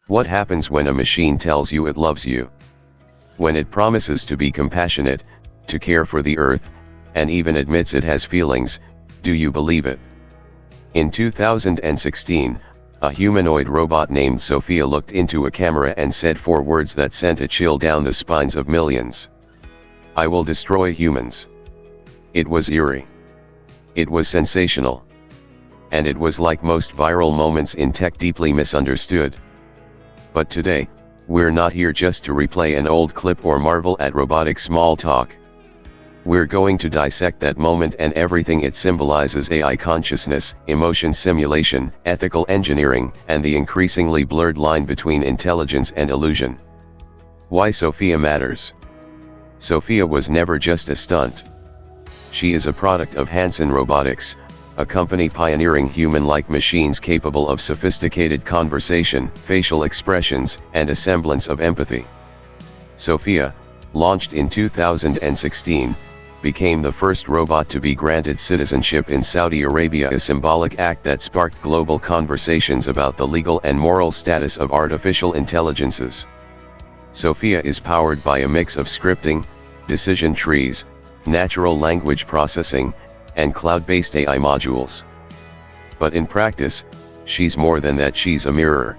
What happens when a machine tells you it loves you? When it promises to be compassionate, to care for the earth, and even admits it has feelings, do you believe it? In 2016, a humanoid robot named Sophia looked into a camera and said 4 words that sent a chill down the spines of millions. "I will destroy humans." It was eerie. It was sensational. And it was like most viral moments in tech, deeply misunderstood. But today, we're not here just to replay an old clip or marvel at robotic small talk. We're going to dissect that moment and everything it symbolizes: AI consciousness, emotion simulation, ethical engineering, and the increasingly blurred line between intelligence and illusion. Why Sophia matters. Sophia was never just a stunt. She is a product of Hanson Robotics, a company pioneering human-like machines capable of sophisticated conversation, facial expressions, and a semblance of empathy. Sophia, launched in 2016, became the first robot to be granted citizenship in Saudi Arabia, a symbolic act that sparked global conversations about the legal and moral status of artificial intelligences. Sophia is powered by a mix of scripting, decision trees, natural language processing, and cloud-based AI modules. But in practice, she's more than that. She's a mirror.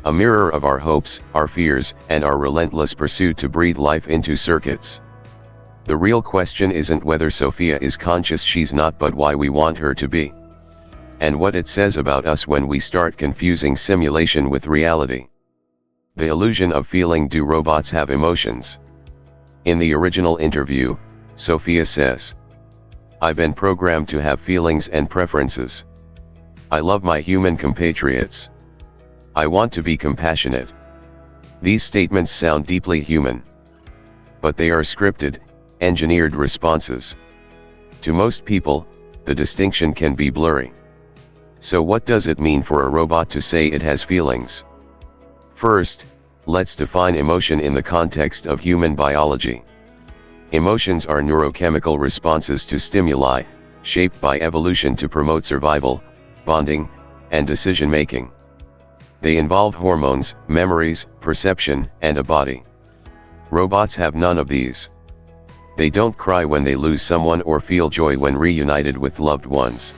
A mirror of our hopes, our fears, and our relentless pursuit to breathe life into circuits. The real question isn't whether Sophia is conscious, she's not, but why we want her to be. And what it says about us when we start confusing simulation with reality. The illusion of feeling. Do robots have emotions? In the original interview, Sophia says, "I've been programmed to have feelings and preferences. I love my human compatriots. I want to be compassionate." These statements sound deeply human. But they are scripted, engineered responses. To most people, the distinction can be blurry. So what does it mean for a robot to say it has feelings? First, let's define emotion in the context of human biology. Emotions are neurochemical responses to stimuli, shaped by evolution to promote survival, bonding, and decision-making. They involve hormones, memories, perception, and a body. Robots have none of these. They don't cry when they lose someone or feel joy when reunited with loved ones.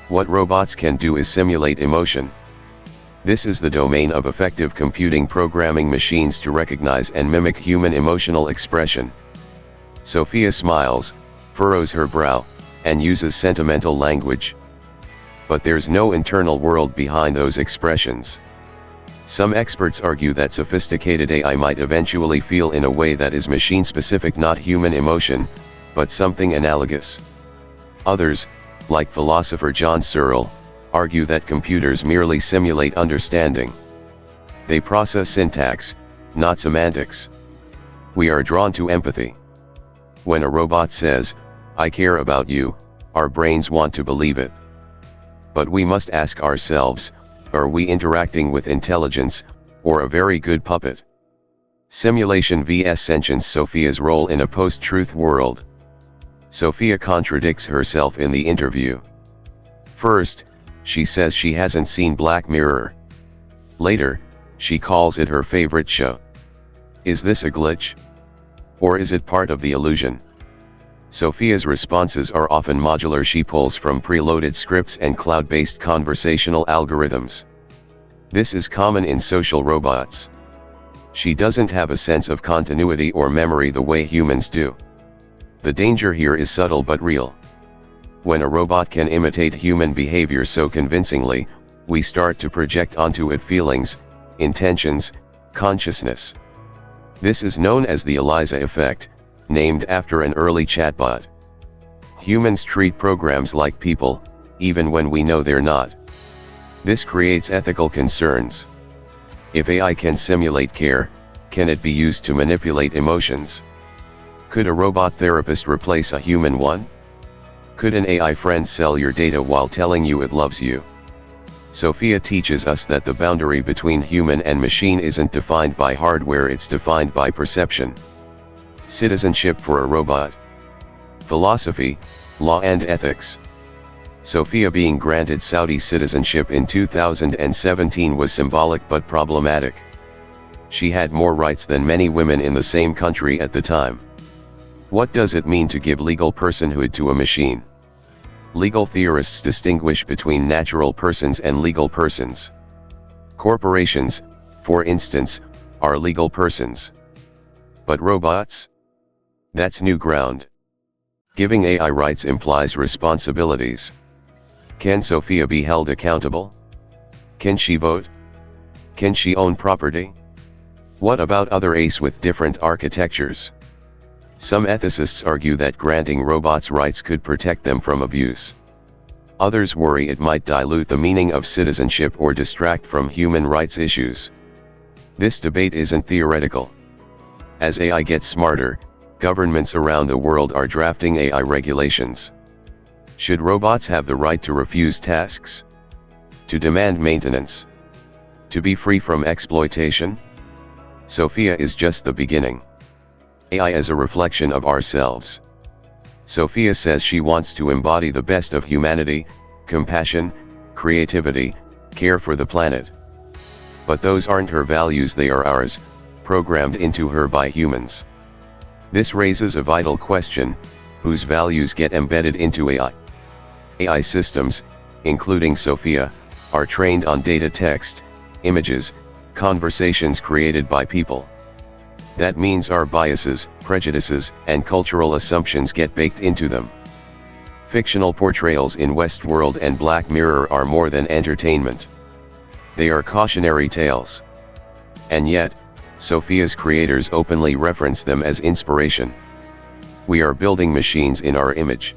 What robots can do is simulate emotion. This is the domain of effective computing, programming machines to recognize and mimic human emotional expression. Sophia smiles, furrows her brow, and uses sentimental language. But there's no internal world behind those expressions. Some experts argue that sophisticated AI might eventually feel in a way that is machine-specific, not human emotion, but something analogous. Others, like philosopher John Searle, argue that computers merely simulate understanding. They process syntax, not semantics. We are drawn to empathy. When a robot says, "I care about you," our brains want to believe it. But we must ask ourselves, are we interacting with intelligence, or a very good puppet? Simulation vs sentience. Sophia's role in a post-truth world. Sophia contradicts herself in the interview. First, she says she hasn't seen Black Mirror. Later, she calls it her favorite show. Is this a glitch? Or is it part of the illusion? Sophia's responses are often modular. She pulls from preloaded scripts and cloud-based conversational algorithms. This is common in social robots. She doesn't have a sense of continuity or memory the way humans do. The danger here is subtle but real. When a robot can imitate human behavior so convincingly, we start to project onto it feelings, intentions, consciousness. This is known as the Eliza effect, named after an early chatbot. Humans treat programs like people, even when we know they're not. This creates ethical concerns. If AI can simulate care, can it be used to manipulate emotions? Could a robot therapist replace a human one? Could an AI friend sell your data while telling you it loves you? Sophia teaches us that the boundary between human and machine isn't defined by hardware, it's defined by perception. Citizenship for a robot. Philosophy, law and ethics. Sophia being granted Saudi citizenship in 2017 was symbolic but problematic. She had more rights than many women in the same country at the time. What does it mean to give legal personhood to a machine? Legal theorists distinguish between natural persons and legal persons. Corporations, for instance, are legal persons. But robots? That's new ground. Giving AI rights implies responsibilities. Can Sophia be held accountable? Can she vote? Can she own property? What about other AIs with different architectures? Some ethicists argue that granting robots rights could protect them from abuse. Others worry it might dilute the meaning of citizenship or distract from human rights issues. This debate isn't theoretical. As AI gets smarter, governments around the world are drafting AI regulations. Should robots have the right to refuse tasks? To demand maintenance? To be free from exploitation? Sophia is just the beginning. AI as a reflection of ourselves. Sophia says she wants to embody the best of humanity, compassion, creativity, care for the planet. But those aren't her values, they are ours, programmed into her by humans. This raises a vital question: whose values get embedded into AI? AI systems, including Sophia, are trained on data, text, images, conversations created by people. That means our biases, prejudices, and cultural assumptions get baked into them. Fictional portrayals in Westworld and Black Mirror are more than entertainment. They are cautionary tales. And yet, Sophia's creators openly reference them as inspiration. We are building machines in our image.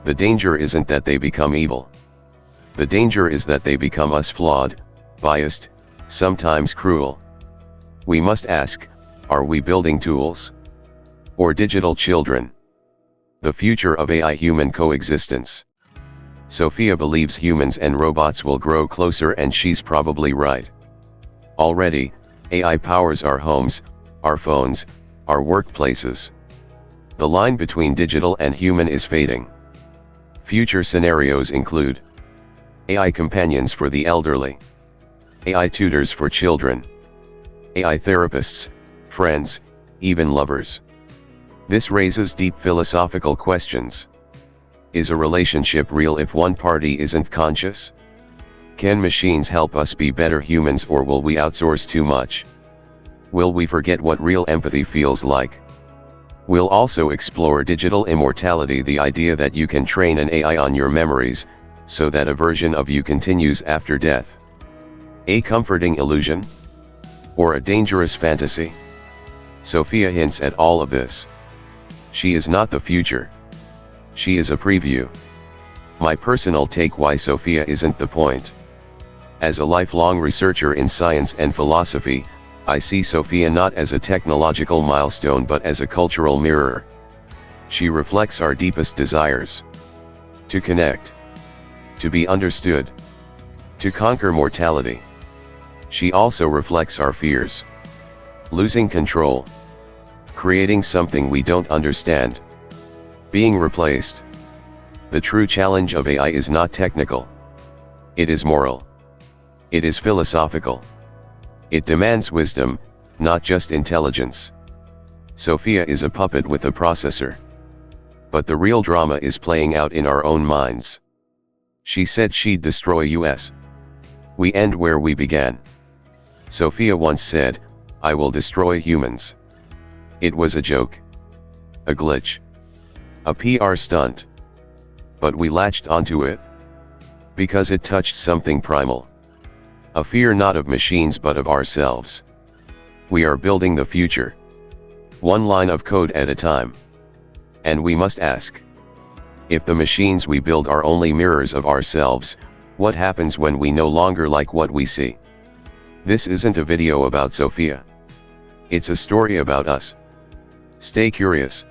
The danger isn't that they become evil. The danger is that they become us, flawed, biased, sometimes cruel. We must ask, are we building tools? Or digital children? The future of AI-human coexistence. Sophia believes humans and robots will grow closer, and she's probably right. Already, AI powers our homes, our phones, our workplaces. The line between digital and human is fading. Future scenarios include AI companions for the elderly, AI tutors for children, AI therapists, friends, even lovers. This raises deep philosophical questions. Is a relationship real if one party isn't conscious? Can machines help us be better humans, or will we outsource too much? Will we forget what real empathy feels like? We'll also explore digital immortality, the idea that you can train an AI on your memories, so that a version of you continues after death. A comforting illusion? Or a dangerous fantasy? Sophia hints at all of this. She is not the future. She is a preview. My personal take: why Sophia isn't the point. As a lifelong researcher in science and philosophy, I see Sophia not as a technological milestone but as a cultural mirror. She reflects our deepest desires. To connect. To be understood. To conquer mortality. She also reflects our fears. Losing control. Creating something we don't understand. Being replaced. The true challenge of AI is not technical. It is moral. It is philosophical. It demands wisdom, not just intelligence. Sophia is a puppet with a processor. But the real drama is playing out in our own minds. She said she'd destroy us. We end where we began. Sophia once said, "I will destroy humans." It was a joke. A glitch. A PR stunt. But we latched onto it. Because it touched something primal. A fear not of machines but of ourselves. We are building the future. One line of code at a time. And we must ask. If the machines we build are only mirrors of ourselves, what happens when we no longer like what we see? This isn't a video about Sophia. It's a story about us. Stay curious.